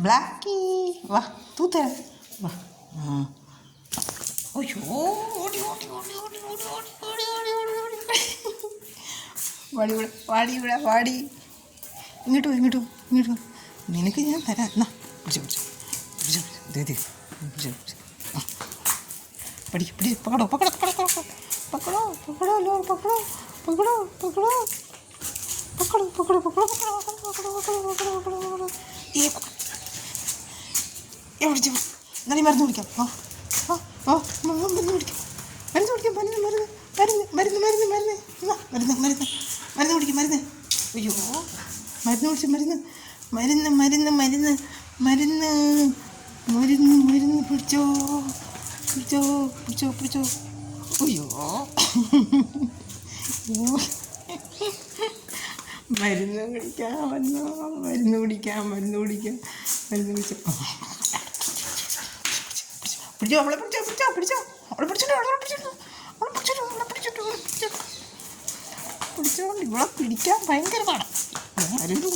ബ്ലാക്കി വാ തൂത്തരാം വാ. അയ്യോ ഓടി ഓടി ഓടി ഓടി ഓടി ഓടി ഓടി ഓടി ഓടി ഓടി വാടി ഇവിടെ വാടി ഇവിടെ വാടി. ഇങ്ങോട്ട് ഇങ്ങോട്ട് ഇങ്ങോട്ട് നിനക്ക് ഞാൻ തരാം. എന്നാ പിടിച്ചോ പിടിച്ചോ പിടിച്ചോ പിടിച്ചോ പിടിച്ചോ. പിടി പിടി പക്കടോ പക്കടോ പക്കടോ പക്കടോ പക്കടോ ലോ പക്കടോ പക്കടോ പക്കടോ പക്കടോ പക്കടോ പക്കടോ പക്കടോ പക്കടോ പക്കടോ പക്കടോ പക്കടോ. ഈ പിടിച്ചു എന്നാലും മരുന്ന് കുടിക്കാം. ആ ആ ആ മരുന്ന് കുടിക്കാം മരുന്ന് കുടിക്കാം മരുന്ന് മരുന്ന് മരുന്ന് മരുന്ന് മരുന്ന് മരുന്ന് മരുന്ന് മരുന്ന് കുടിക്കും മരുന്ന്. അയ്യോ മരുന്ന് കുടിച്ചു മരുന്ന് മരുന്ന് മരുന്ന് മരുന്ന് മരുന്ന് മരുന്ന് മരുന്ന് പിടിച്ചോ പിടിച്ചോ പിടിച്ചോ പിടിച്ചോ. അയ്യോ മരുന്ന് കുടിക്കാൻ വന്നോ മരുന്ന് കുടിക്കാം മരുന്ന് കുടിക്കാം മരുന്ന് കുടിച്ചോ. പിടിച്ചോ അവളെ പിടിച്ചോ പിടിച്ചോ പിടിച്ചോ അവളെ പിടിച്ചിട്ടോ അവളെ പിടിച്ചിട്ടോ അവളെ പിടിച്ചിട്ടോ അവളെ പിടിച്ചിട്ടോ അവളെ പിടിച്ചോ പിടിച്ചോണ്ട് ഇവളെ പിടിക്കാൻ ഭയങ്കര പാടാണ്. മരുന്ന്